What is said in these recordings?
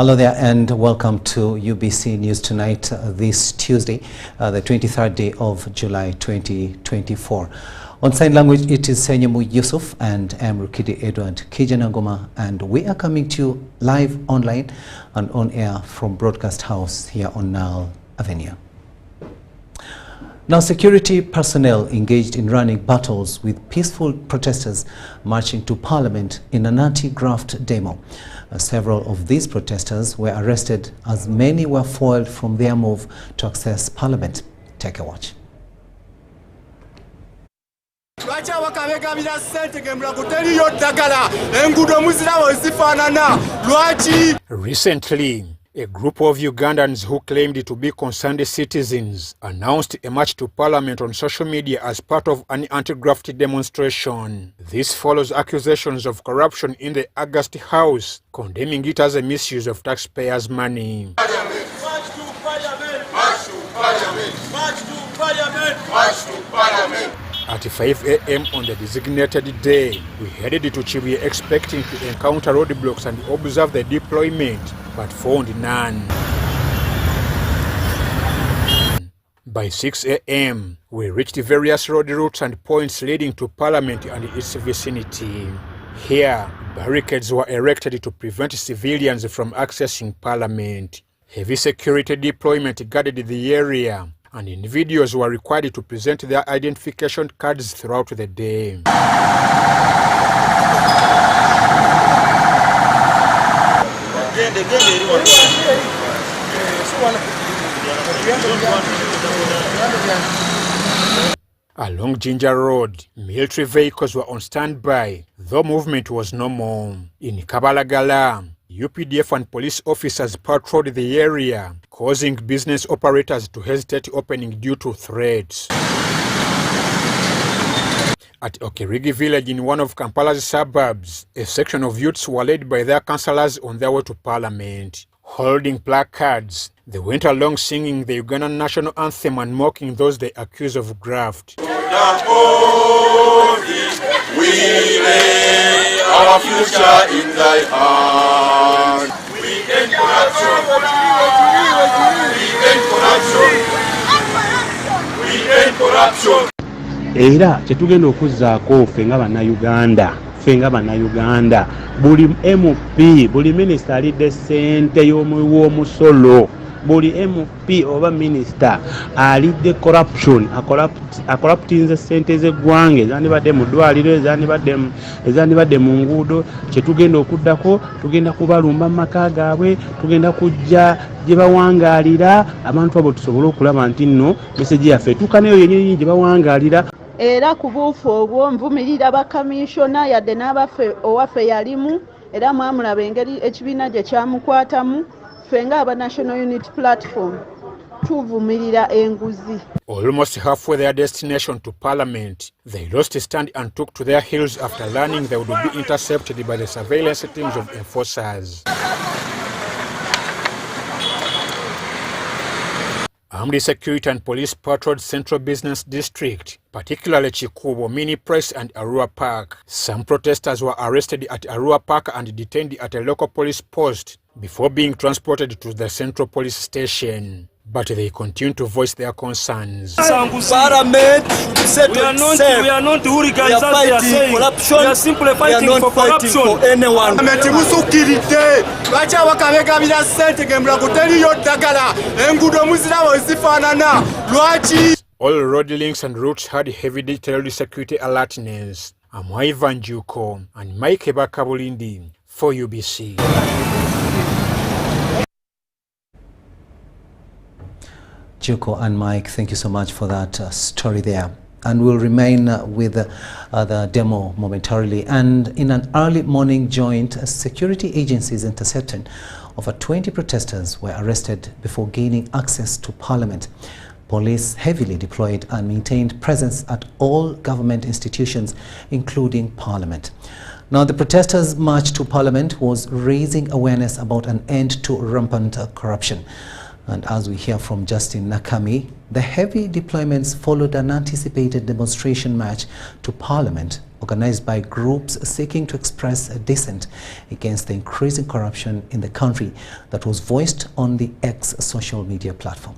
Hello there and welcome to UBC News Tonight this Tuesday, the 23rd day of July 2024. On sign language, it is Senyemu Yusuf and I'm Rukidi Edward Kijanangoma, and we are coming to you live online and on air from Broadcast House here on Nile Avenue. Now, security personnel engaged in running battles with peaceful protesters marching to Parliament in an anti-graft demo. Several of these protesters were arrested as many were foiled from their move to access Parliament. Take a watch. Recently, a group of Ugandans who claimed to be concerned citizens announced a march to Parliament on social media as part of an anti-graft demonstration. This follows accusations of corruption in the August House, condemning it as a misuse of taxpayers' money. Parliament. March to Parliament. March to Parliament. March to Parliament. March to Parliament. At 5 a.m. on the designated day, we headed to Chibuye expecting to encounter roadblocks and observe the deployment, but found none. By 6 a.m., we reached various road routes and points leading to Parliament and its vicinity. Here, barricades were erected to prevent civilians from accessing Parliament. Heavy security deployment guarded the area, and individuals were required to present their identification cards throughout the day. Along Ginger Road, military vehicles were on standby, though movement was normal. In Kabalagala, UPDF and police officers patrolled the area, causing business operators to hesitate opening due to threats. At Okerigi village in one of Kampala's suburbs, a section of youths were led by their councillors on their way to Parliament. Holding placards, they went along singing the Ugandan national anthem and mocking those they accuse of graft. We lay our future in thy hand. We end corruption. We end corruption. We end corruption. Era kyetugenda okuzzaako ffe nga bannayuganda buli MP buli minisita alidde ssente y'omusolo, buli MP oba minisita alidde corruption, akoraptinze ssente z'eggwanga ezandibadde mu ddwaliro, ezandibadde mu nguudo. Kyetugenda okuddako, tugenda kubalumba mu maka gaabwe, tugenda kujja gye bawangaalira abantu abo tusobole okulaba nti nno meseji yaffe etuuka nayo yennyini gye bawangaalira. Era ku buufu obwo nvumirira bakamishona yadde n'abaffe owaffe yalimu, era mwamulaba engeri ekibiina gye kyamukwatamu. Ffe ng'aba National Unity Platform tuvumirira enguzi. Almost halfway their destination to Parliament, they lost stand and took to their heels after learning they would be intercepted by the surveillance teams of enforcers. Armed security and police patrolled Central Business District, particularly Chikubo, Mini Press and Arua Park. Some protesters were arrested at Arua Park and detained at a local police post before being transported to the Central Police Station. But they continue to voice their concerns. Parliament, we are not hooligans, as they are saying. We are simply fighting for corruption. For anyone. All road links and routes had heavy detailed security alertness. I'm Ivan Juko and Mike Bakabulindi for UBC. Juko and Mike, thank you so much for that story there. And we'll remain with the demo momentarily. And in an early morning joint, security agencies intercepted over 20 protesters were arrested before gaining access to Parliament. Police heavily deployed and maintained presence at all government institutions, including Parliament. Now, the protesters' march to Parliament was raising awareness about an end to rampant corruption. And as we hear from Justin Nakami, the heavy deployments followed an anticipated demonstration march to Parliament organized by groups seeking to express dissent against the increasing corruption in the country that was voiced on the X social media platform.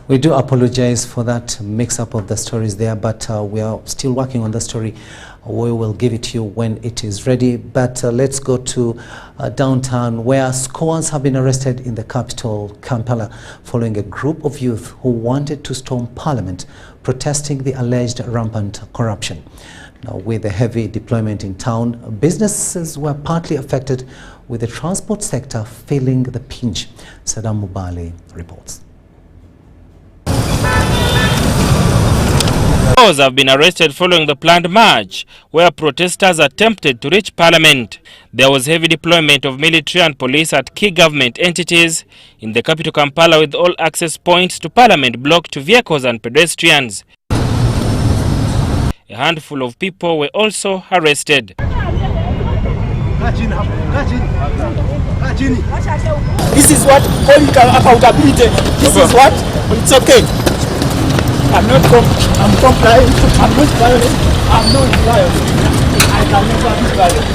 We do apologize for that mix-up of the stories there, but we are still working on the story. We will give it to you when it is ready. But let's go to downtown, where scores have been arrested in the capital, Kampala, following a group of youth who wanted to storm Parliament, protesting the alleged rampant corruption. Now, with the heavy deployment in town, businesses were partly affected, with the transport sector feeling the pinch. Saddam Mubale reports. Those have been arrested following the planned march, where protesters attempted to reach Parliament. There was heavy deployment of military and police at key government entities in the capital Kampala, with all access points to Parliament blocked to vehicles and pedestrians. A handful of people were also arrested. This is what political accountability. This is what it's okay. I'm complying. I'm not violent. I'm not violent. I can never be violent.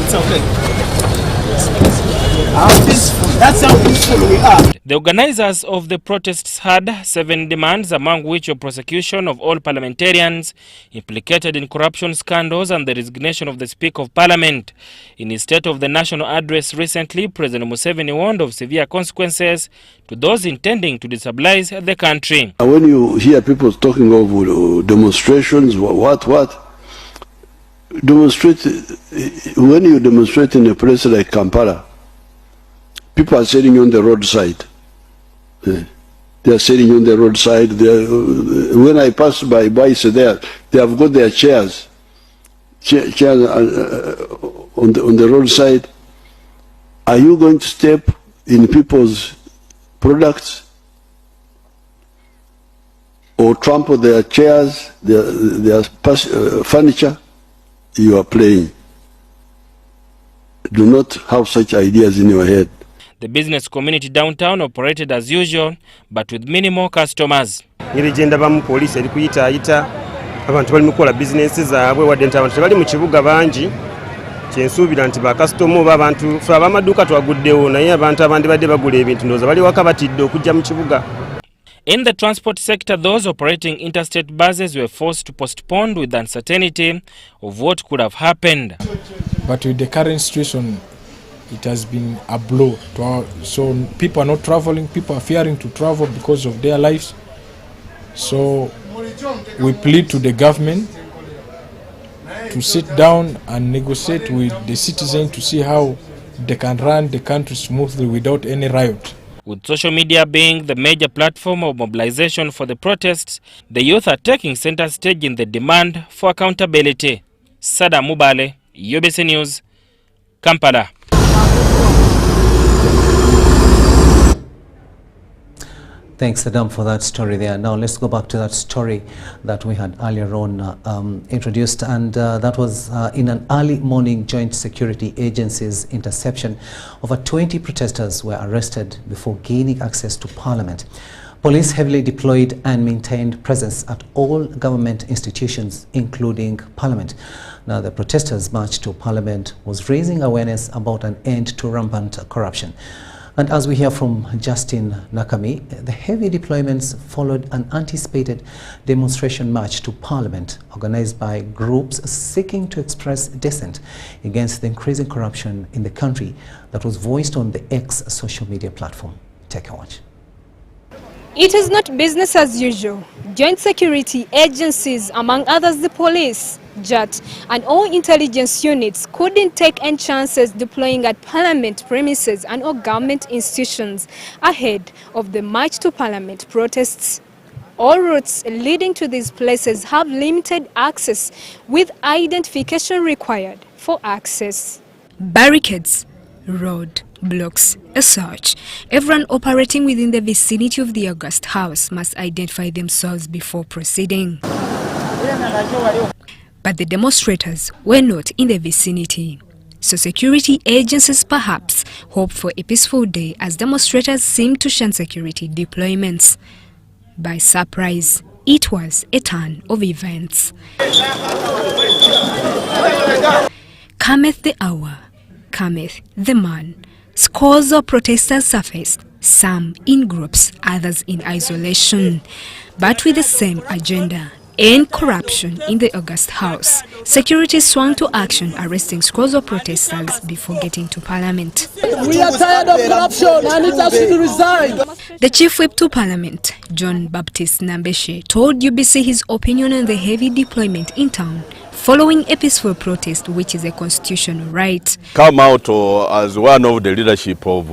It's okay. I'm peaceful. That's how peaceful we are. The organizers of the protests had 7 demands, among which a prosecution of all parliamentarians implicated in corruption scandals and the resignation of the Speaker of Parliament. In his State of the National address recently, President Museveni warned of severe consequences to those intending to destabilize the country. When you hear people talking of demonstrations, what? When you demonstrate in a place like Kampala, people are sitting on the roadside. They are sitting on the roadside. When I pass by there, they have got their chairs on the roadside. Are you going to step in people's products or trample their chairs, their furniture? You are playing. Do not have such ideas in your head. The business community downtown operated as usual, but with minimal customers. Ngirigenda bamu police eri kuyita abantu bali mukola business zaabwe wadde nti abantu bali mu kibuga bangi kyensuubira nti ba customer oba abantu fe abamaduuka twaguddewo naye abantu abandi badde bagula ebintu ndowooza bali waka batidde okujja mu kibuga. In the transport sector, those operating interstate buses were forced to postpone with uncertainty of what could have happened. But with the current situation, it has been a blow to our, so people are not traveling, people are fearing to travel because of their lives. So we plead to the government to sit down and negotiate with the citizens to see how they can run the country smoothly without any riot. With social media being the major platform of mobilization for the protests, the youth are taking center stage in the demand for accountability. Saddam Mubale, UBC News, Kampala. Thanks, Saddam, for that story there. Now let's go back to that story that we had earlier on introduced, and that was in an early morning joint security agencies interception. Over 20 protesters were arrested before gaining access to Parliament. Police heavily deployed and maintained presence at all government institutions, including Parliament. Now, the protesters' march to Parliament was raising awareness about an end to rampant corruption. And as we hear from Justin Nakami, the heavy deployments followed an anticipated demonstration march to Parliament organized by groups seeking to express dissent against the increasing corruption in the country that was voiced on the X social media platform. Take a watch. It is not business as usual. Joint security agencies, among others the police, JAT, and all intelligence units couldn't take any chances deploying at Parliament premises and all government institutions ahead of the March to Parliament protests. All routes leading to these places have limited access, with identification required for access. Barricades, road blocks, as such. Everyone operating within the vicinity of the August House must identify themselves before proceeding. But the demonstrators were not in the vicinity. So security agencies perhaps hope for a peaceful day as demonstrators seem to shun security deployments. By surprise, it was a turn of events. Cometh the hour, cometh the man. Scores of protesters surfaced, some in groups, others in isolation, but with the same agenda: end corruption in the August House. Security swung to action, arresting scores of protesters before getting to Parliament. We are tired of corruption and it has to resign. The Chief Whip to Parliament, John Baptist Nambeshe, told UBC his opinion on the heavy deployment in town following a peaceful protest, which is a constitutional right. Come out as one of the leadership of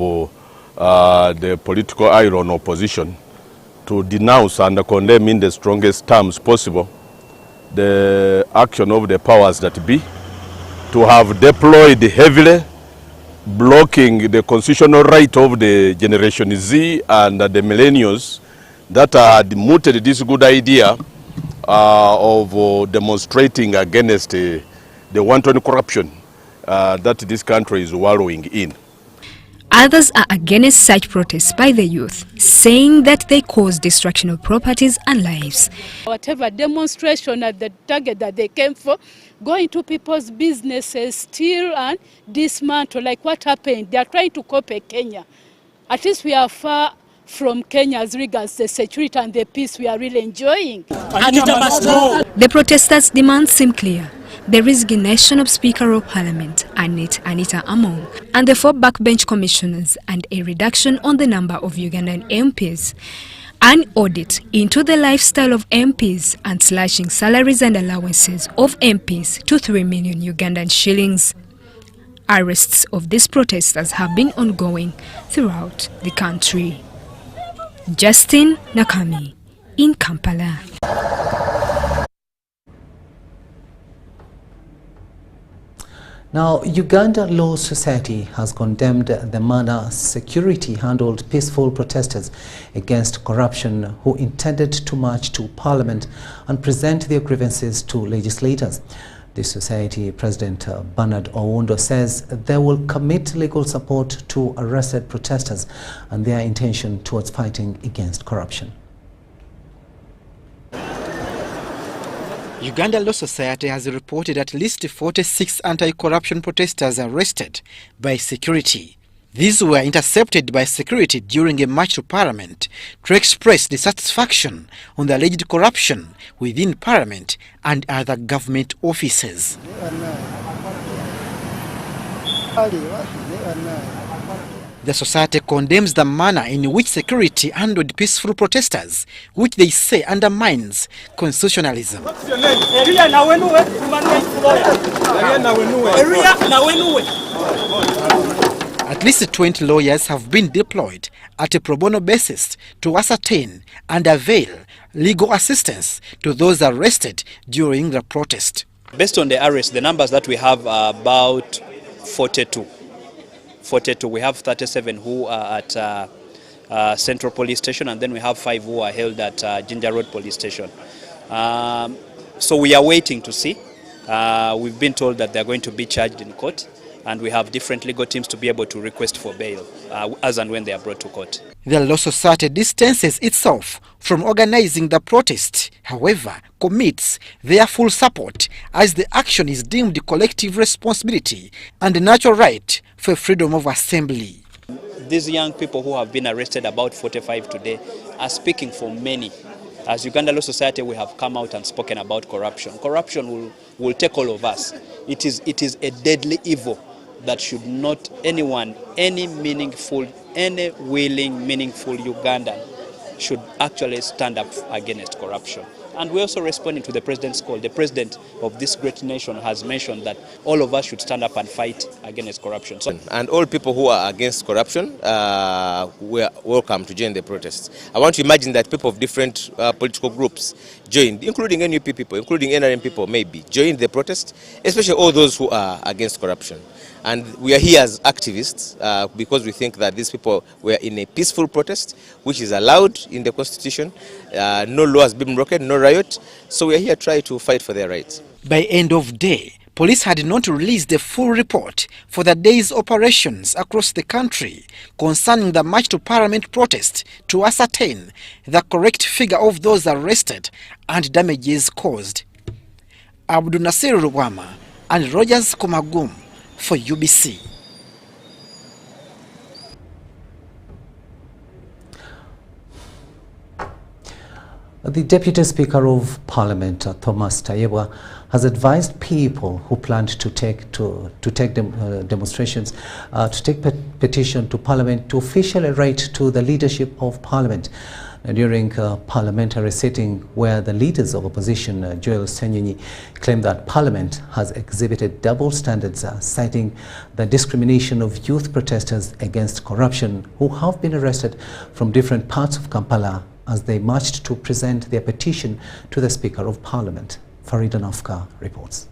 the political iron opposition to denounce and condemn in the strongest terms possible the action of the powers that be, to have deployed heavily, blocking the constitutional right of the Generation Z and the millennials that had mooted this good idea of demonstrating against the wanton corruption that this country is wallowing in. Others are against such protests by the youth, saying that they cause destruction of properties and lives. Whatever demonstration at the target that they came for, go into people's businesses, steal and dismantle, like what happened. They are trying to copy Kenya. At least we are far from Kenya as regards the security and the peace we are really enjoying. The protesters' demands seem clear: the resignation of Speaker of Parliament, Anita Among, and the 4 backbench commissioners, and a reduction on the number of Ugandan MPs, an audit into the lifestyle of MPs, and slashing salaries and allowances of MPs to 3 million Ugandan shillings. Arrests of these protesters have been ongoing throughout the country. Justin Nakami in Kampala. Now, Uganda Law Society has condemned the manner security handled peaceful protesters against corruption who intended to march to Parliament and present their grievances to legislators. The Society President Bernard Owundo says they will commit legal support to arrested protesters and their intention towards fighting against corruption. Uganda Law Society has reported at least 46 anti-corruption protesters arrested by security. These were intercepted by security during a march to Parliament to express dissatisfaction on the alleged corruption within Parliament and other government offices. The society condemns the manner in which security handled peaceful protesters, which they say undermines constitutionalism. At least 20 lawyers have been deployed at a pro bono basis to ascertain and avail legal assistance to those arrested during the protest. Based on the arrest, the numbers that we have are about 42. We have 37 who are at Central Police Station, and then we have 5 who are held at Ginger Road Police Station. So we are waiting to see. We've been told that they're going to be charged in court, and we have different legal teams to be able to request for bail as and when they are brought to court. The Law Society distances itself from organizing the protest, however, commits their full support as the action is deemed collective responsibility and the natural right for freedom of assembly. These young people who have been arrested, about 45 today, are speaking for many. As Uganda Law Society, we have come out and spoken about corruption. Corruption will take all of us. It is a deadly evil that should not anyone, any willing, meaningful Ugandan should actually stand up against corruption. And we're also responding to the president's call. The president of this great nation has mentioned that all of us should stand up and fight against corruption. So, and all people who are against corruption were welcome to join the protests. I want to imagine that people of different political groups joined, including NUP people, including NRM people maybe, joined the protest, especially all those who are against corruption. And we are here as activists because we think that these people were in a peaceful protest, which is allowed in the Constitution. No law has been broken, no riot. So we are here to try to fight for their rights. By end of day, police had not released the full report for the day's operations across the country concerning the March to Parliament protest to ascertain the correct figure of those arrested and damages caused. Abdul Nasir Rwama and Rogers Komagum for UBC. The Deputy Speaker of Parliament, Thomas Tayebwa, has advised people who planned to take demonstrations to take petition to Parliament to officially write to the leadership of Parliament during a parliamentary sitting where the leaders of opposition, Joel Senyonyi, claimed that Parliament has exhibited double standards, citing the discrimination of youth protesters against corruption who have been arrested from different parts of Kampala as they marched to present their petition to the Speaker of Parliament. Farida Nafka reports.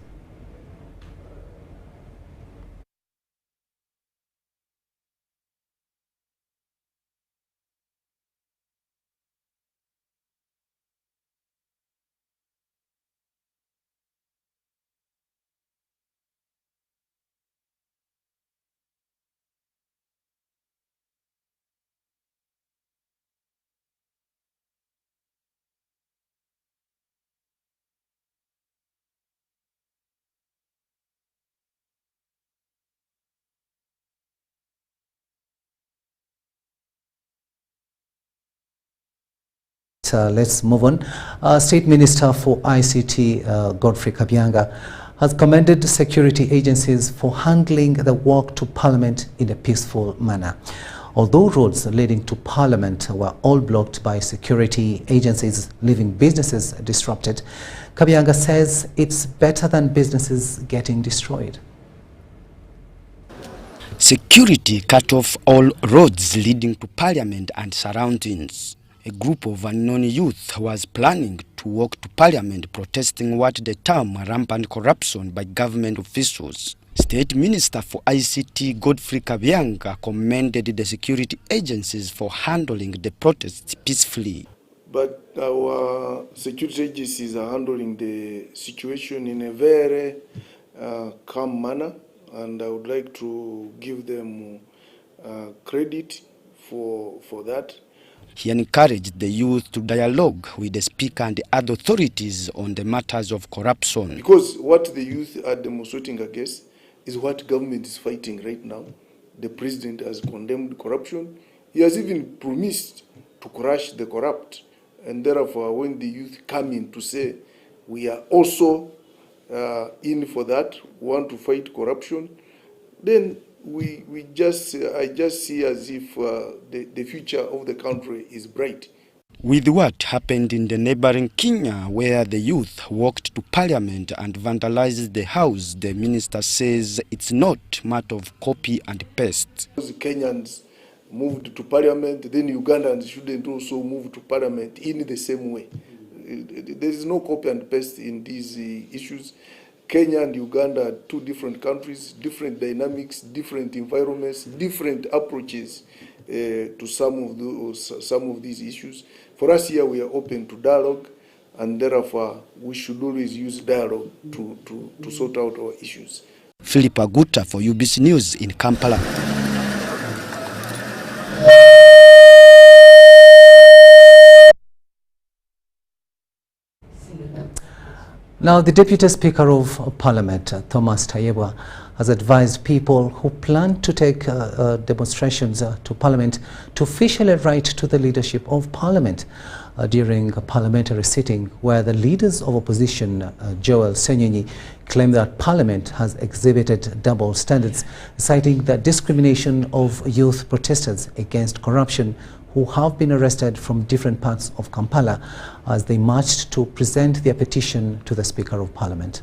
Let's move on. State Minister for ICT, Godfrey Kabyanga, has commended security agencies for handling the walk to Parliament in a peaceful manner. Although roads leading to Parliament were all blocked by security agencies, leaving businesses disrupted, Kabyanga says it's better than businesses getting destroyed. Security cut off all roads leading to Parliament and surroundings. A group of unknown youth was planning to walk to Parliament protesting what they term rampant corruption by government officials. State Minister for ICT Godfrey Kabyanga commended the security agencies for handling the protests peacefully. But our security agencies are handling the situation in a very calm manner, and I would like to give them credit for that. He encouraged the youth to dialogue with the Speaker and the other authorities on the matters of corruption. Because what the youth are demonstrating against is what government is fighting right now. The president has condemned corruption. He has even promised to crush the corrupt. And therefore, when the youth come in to say, we are also in for that, want to fight corruption, then I just see as if the future of the country is bright. With what happened in the neighboring Kenya, where the youth walked to Parliament and vandalized the house, the minister says it's not a matter of copy and paste. The Kenyans moved to Parliament, then Ugandans shouldn't also move to Parliament in the same way. There is no copy and paste in these issues. Kenya and Uganda are two different countries, different dynamics, different environments, different approaches to some of these issues. For us here, we are open to dialogue, and therefore we should always use dialogue to sort out our issues. Philip Aguta for UBC News in Kampala. Now, the Deputy Speaker of Parliament, Thomas Tayebwa, has advised people who plan to take demonstrations to Parliament to officially write to the leadership of Parliament during a parliamentary sitting where the leaders of opposition, Joel Senyonyi, claim that Parliament has exhibited double standards, citing the discrimination of youth protesters against corruption who have been arrested from different parts of Kampala as they marched to present their petition to the Speaker of Parliament.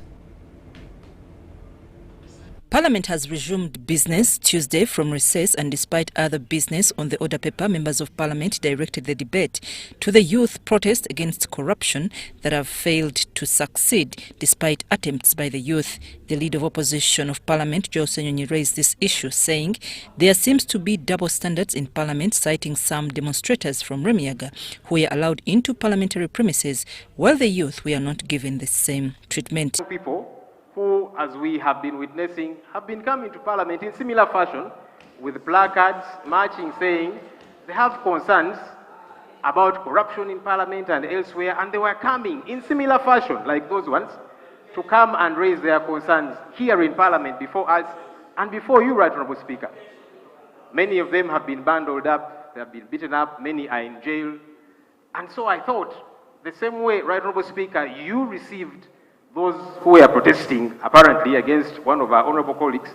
Parliament has resumed business Tuesday from recess, and despite other business on the order paper, members of Parliament directed the debate to the youth protest against corruption that have failed to succeed despite attempts by the youth. The Leader of Opposition of Parliament, Joe Senyonyi, raised this issue, saying there seems to be double standards in Parliament, citing some demonstrators from Remiaga who were allowed into parliamentary premises while the youth were not given the same treatment. People who, as we have been witnessing, have been coming to Parliament in similar fashion with placards, marching, saying they have concerns about corruption in Parliament and elsewhere, and they were coming in similar fashion, like those ones, to come and raise their concerns here in Parliament before us and before you, Right Honourable Speaker. Many of them have been bundled up, they have been beaten up, many are in jail. And so I thought, the same way, Right Honourable Speaker, you received those who were protesting, apparently, against one of our honourable colleagues,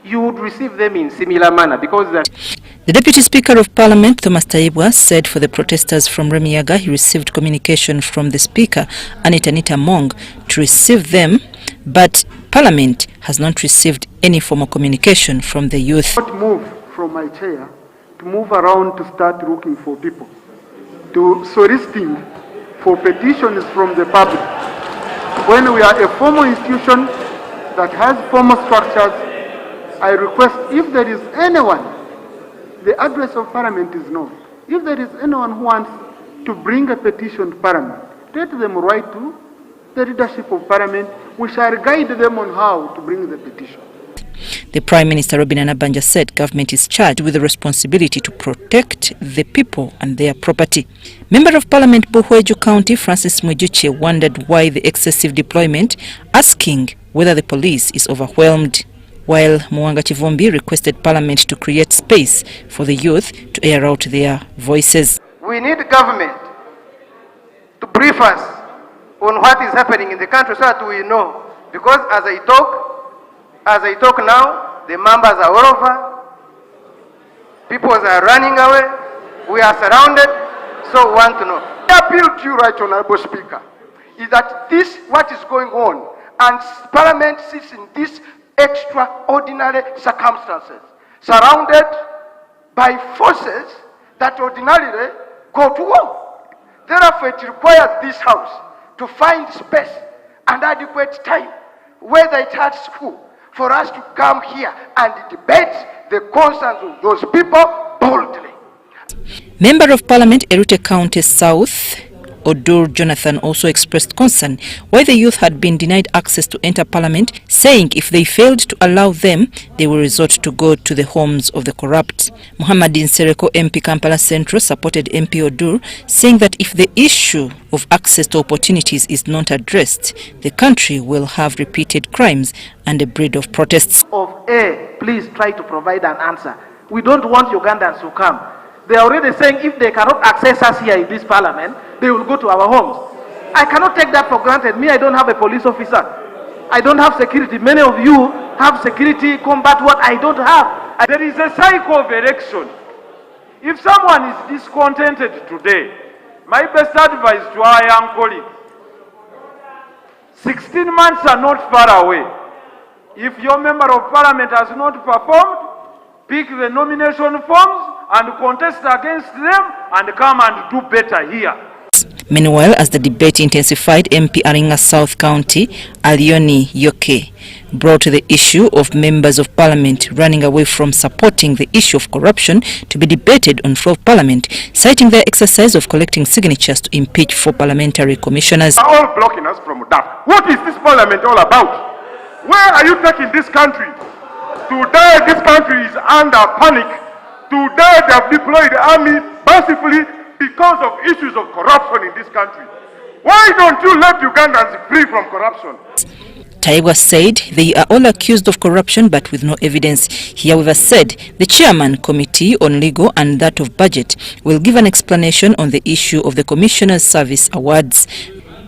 you would receive them in similar manner, because the Deputy Speaker of Parliament, Thomas Taibwa, said for the protesters from Remiaga he received communication from the Speaker, Anita Mong, to receive them, but Parliament has not received any formal communication from the youth. Not move from my chair to move around to start looking for people, to soliciting for petitions from the public. When we are a formal institution that has formal structures, I request, if there is anyone, the address of Parliament is known. If there is anyone who wants to bring a petition to Parliament, let them write to the leadership of Parliament. We shall guide them on how to bring the petition. The Prime Minister, Robin Anabanja, said government is charged with the responsibility to protect the people and their property. Member of Parliament Buhweju County, Francis Mwejuche, wondered why the excessive deployment, asking whether the police is overwhelmed, while Mwanga Chivumbi requested Parliament to create space for the youth to air out their voices. We need government to brief us on what is happening in the country so that we know, because as I talk now, the members are all over, people are running away, we are surrounded, so we want to know. I appeal to you, Right Honourable Speaker, is that this, what is going on, and Parliament sits in these extraordinary circumstances, surrounded by forces that ordinarily go to war. Therefore, it requires this House to find space and adequate time, whether it's at school, for us to come here and debate the concerns of those people boldly. Member of Parliament, Erute County South, Odur Jonathan, also expressed concern why the youth had been denied access to enter Parliament, saying if they failed to allow them, they will resort to go to the homes of the corrupt. Muhammadin Sereko, MP Kampala Central, supported MP Odur, saying that if the issue of access to opportunities is not addressed, the country will have repeated crimes and a breed of protests. Please try to provide an answer. We don't want Ugandans to come. They are already saying if they cannot access us here in this Parliament, they will go to our homes. I cannot take that for granted. Me, I don't have a police officer. I don't have security. Many of you have security, combat what I don't have. There is a cycle of election. If someone is discontented today, my best advice to our young colleagues, 16 months are not far away. If your member of Parliament has not performed, pick the nomination forms and contest against them and come and do better here. Meanwhile, as the debate intensified, MP Aringa South County, Alioni Yoke, brought the issue of members of Parliament running away from supporting the issue of corruption to be debated on floor of Parliament, citing their exercise of collecting signatures to impeach 4 parliamentary commissioners. Are all blocking us from that. What is this Parliament all about? Where are you taking this country? Today, this country is under panic. Today, they have deployed the army massively because of issues of corruption in this country. Why don't you let Ugandans free from corruption? Taibwa said they are all accused of corruption but with no evidence. He however said the chairman committee on legal and that of budget will give an explanation on the issue of the Commissioner's Service Awards.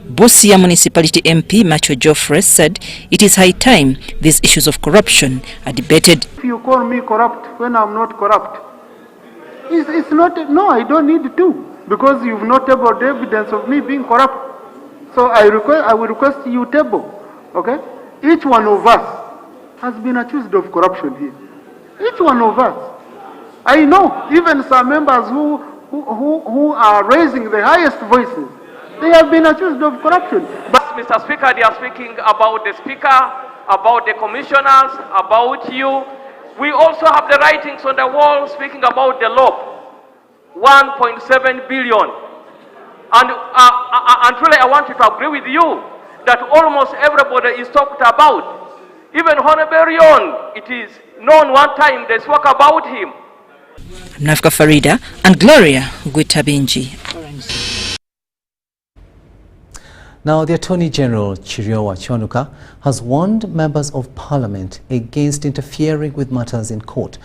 Busia Municipality MP Macho Joffre said it is high time these issues of corruption are debated. If you call me corrupt when I'm not corrupt, It's not, no, I don't need to, because you've not tabled evidence of me being corrupt. So I will request you table, okay? Each one of us has been accused of corruption here. Each one of us. I know, even some members who are raising the highest voices, they have been accused of corruption. But Mr. Speaker, they are speaking about the Speaker, about the commissioners, about you. We also have the writings on the wall speaking about the law, 1.7 billion. And truly I want to agree with you that almost everybody is talked about. Even Honeberion, it is known one time they spoke about him. Nafka Farida and Gloria Gwitabinji. Now, the Attorney General, Chiriowa Chwanuka, has warned members of Parliament against interfering with matters in court.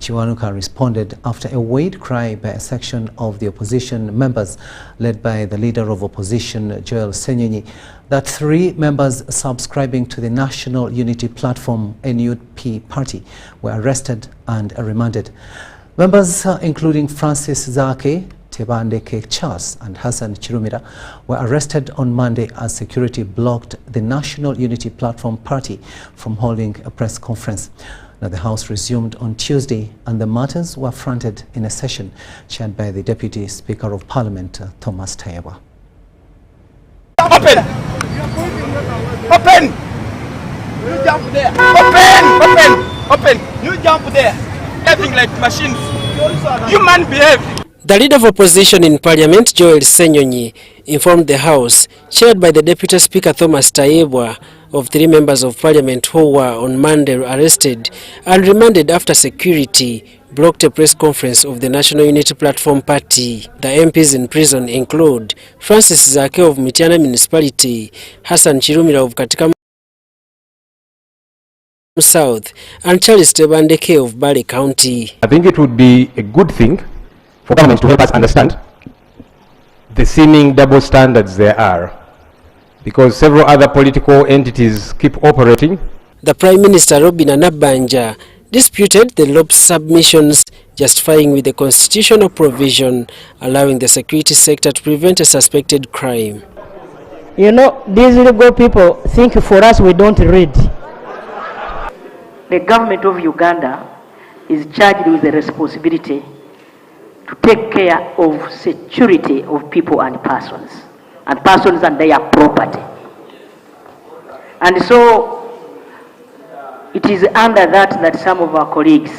Chwanuka responded after a wide cry by a section of the opposition members, led by the leader of opposition, Joel Senyonyi, that 3 members subscribing to the National Unity Platform NUP party were arrested and remanded. Members including Francis Zake, Tebandeke Charles and Hassan Chirumira were arrested on Monday as security blocked the National Unity Platform party from holding a press conference. Now, the House resumed on Tuesday and the matters were fronted in a session chaired by the Deputy Speaker of Parliament, Thomas Tayebwa. Open! Open! You jump there! Open! Open! Open! You jump there! Acting like machines. Human behave! The leader of opposition in Parliament, Joel Senyonyi, informed the House, chaired by the Deputy Speaker Thomas Tayebwa, of 3 members of Parliament who were on Monday arrested and remanded after security blocked a press conference of the National Unity Platform Party. The MPs in prison include Francis Zake of Mitiana Municipality, Hassan Chirumira of Katika South, and Charles Tebandeke of Bale County. I think it would be a good thing for government to help us understand the seeming double standards there are, because several other political entities keep operating. The Prime Minister Robin Anabanja disputed the LOP's submissions, justifying with the constitutional provision allowing the security sector to prevent a suspected crime. You know, these legal people think for us we don't read. The government of Uganda is charged with the responsibility to take care of security of people and persons and their property. And so it is under that some of our colleagues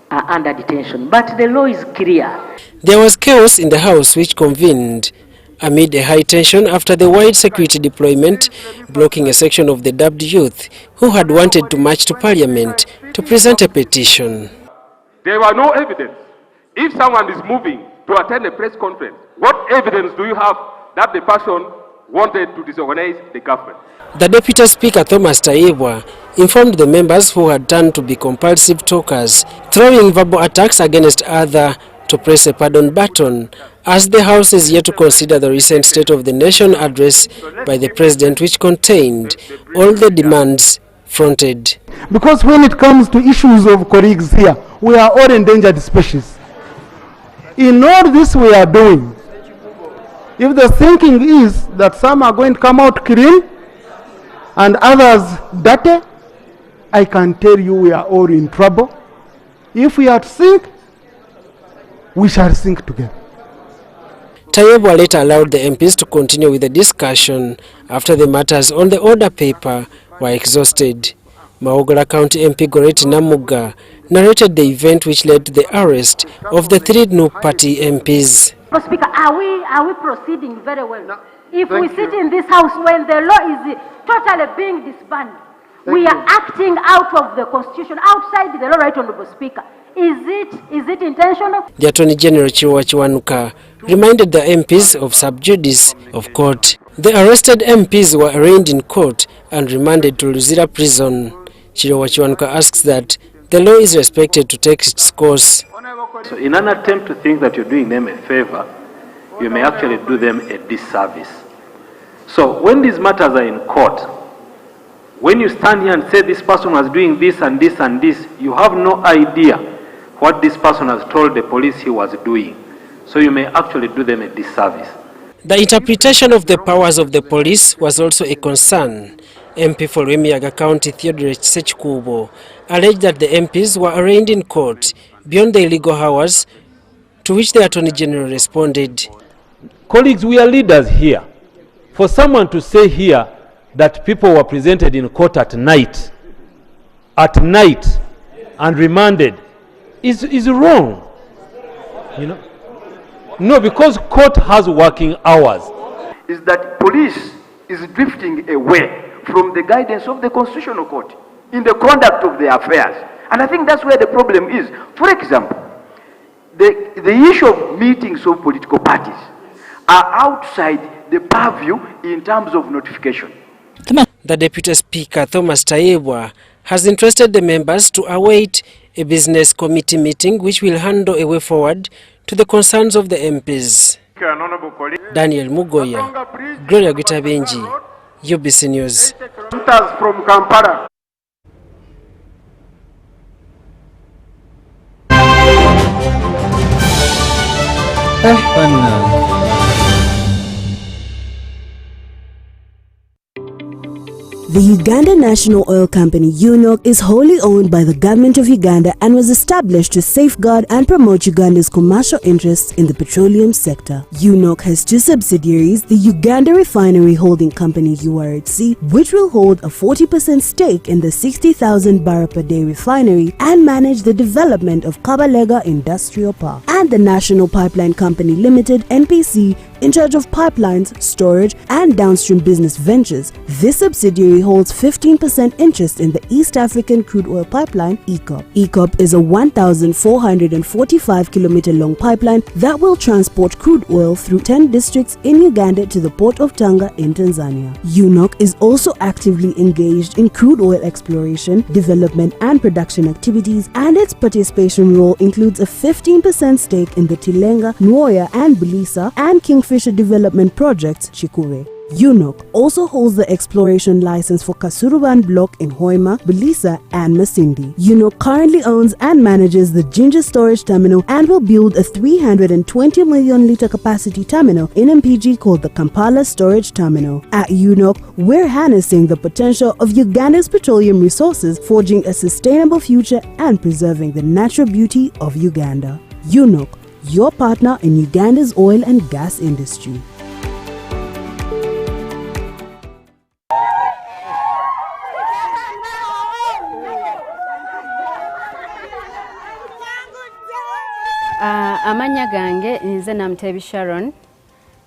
are under detention. But the law is clear. There was chaos in the House which convened amid a high tension after the wide security deployment blocking a section of the dubbed youth who had wanted to march to Parliament to present a petition. There were no evidence. If someone is moving to attend a press conference, what evidence do you have that the person wanted to disorganize the government? The Deputy Speaker Thomas Tayebwa informed the members who had turned to be compulsive talkers, throwing verbal attacks against others to press a pardon button, as the House is yet to consider the recent State of the Nation address by the President, which contained all the demands fronted. Because when it comes to issues of colleagues here, we are all endangered species. In all this we are doing, if the thinking is that some are going to come out clean and others dirty, I can tell you we are all in trouble. If we are to sink, we shall sink together. Tayebwa later allowed the MPs to continue with the discussion after the matters on the order paper were exhausted. Maugala County MP Goreti Namuga narrated the event which led to the arrest of the 3 NUP party MPs. Mr. Speaker, are we proceeding very well? No. If we sit in this house when the law is totally being disbanded, we are acting out of the constitution, outside the law, right, Honorable Speaker. Is it intentional? The Attorney General Chiriowa Chwanuka reminded the MPs of sub judice of court. The arrested MPs were arraigned in court and remanded to Luzira prison. Chiriowa Chwanuka asks that the law is respected to take its course. So in an attempt to think that you're doing them a favor, you may actually do them a disservice. So when these matters are in court, when you stand here and say this person was doing this and this and this, you have no idea what this person has told the police he was doing. So you may actually do them a disservice. The interpretation of the powers of the police was also a concern. MP for Remiaga County Theodore Sechkubo alleged that the MPs were arraigned in court beyond the illegal hours, to which the Attorney General responded. Colleagues, we are leaders here. For someone to say here that people were presented in court at night and remanded is wrong. You know? No, because court has working hours. Is that police is drifting away from the guidance of the Constitutional Court in the conduct of their affairs. And I think that's where the problem is. For example, the issue of meetings of political parties are outside the purview in terms of notification. The Deputy Speaker, Thomas Tayebwa, has interested the members to await a business committee meeting which will handle a way forward to the concerns of the MPs. Daniel Mugoya, Gloria Gitabenji, UBC News. From Kampala. The Uganda National Oil Company UNOC is wholly owned by the government of Uganda and was established to safeguard and promote Uganda's commercial interests in the petroleum sector. UNOC has two subsidiaries, the Uganda Refinery Holding Company URHC, which will hold a 40% stake in the 60,000 barrel per day refinery and manage the development of Kabalega Industrial Park, and the National Pipeline Company Limited NPC, in charge of pipelines, storage, and downstream business ventures. This subsidiary holds 15% interest in the East African Crude Oil Pipeline, ECOP. ECOP is a 1,445-kilometer long pipeline that will transport crude oil through 10 districts in Uganda to the port of Tanga in Tanzania. UNOC is also actively engaged in crude oil exploration, development, and production activities, and its participation role includes a 15% stake in the Tilenga, Nwoya, and Bulisa, and Kingfisher development projects, Chikure. UNOC also holds the exploration license for Kasuruban Block in Hoima, Bulisa, and Masindi. UNOC currently owns and manages the Ginger Storage Terminal and will build a 320 million litre capacity terminal in MPG called the Kampala Storage Terminal. At UNOC, we're harnessing the potential of Uganda's petroleum resources, forging a sustainable future and preserving the natural beauty of Uganda. UNOC, your partner in Uganda's oil and gas industry. Amanya gange nze Namtebi Sharon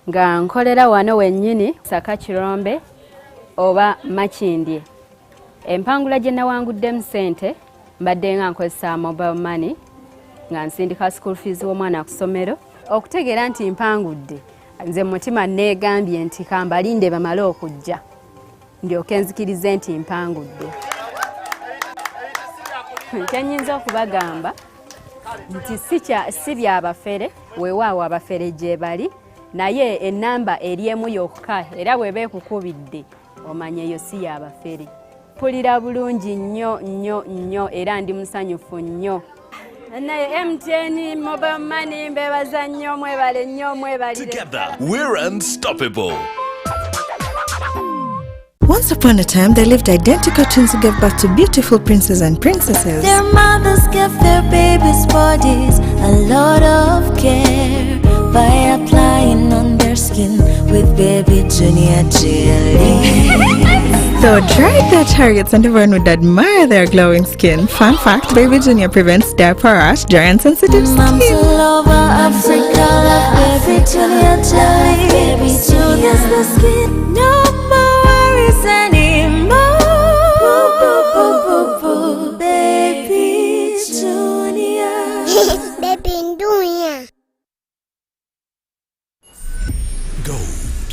nga nkolera wano wennyini Saka Kirombe oba Makindye. Empangula gye nawanguddemu ssente mbadde nga nkozesa mobile money nga nsindika school fees w'omwana ku ssomero. Okutegeera nti mpangudde, nze mutima neegambye nti kambalinde bamale okujja ndyoke nzikirize nti mpangudde. Kyenyinza okubagamba nti si byabafere, weewaawo abafere gye bali, naye ennamba eri emu yokka era bw'eba ekukubidde omanya eyo si yabafere. Mpulira bulungi nnyo nnyo nnyo era ndi musanyufu nnyo. Naye MTN mobile money mbebaza nnyo mwebale nnyo mwebalire. Together we're unstoppable. Once upon a time, there lived identical twins who gave birth to beautiful princes and princesses. Their mothers gave their babies' bodies a lot of care by applying on their skin with baby Junior jelly. So dried their targets and everyone would admire their glowing skin. Fun fact, baby Junior prevents diaper rash, dry and sensitive skin. Moms all over Africa love baby Junior jelly. Baby Junior's the skin. No more worries anymore. Baby Junior. Baby Junior. Gold.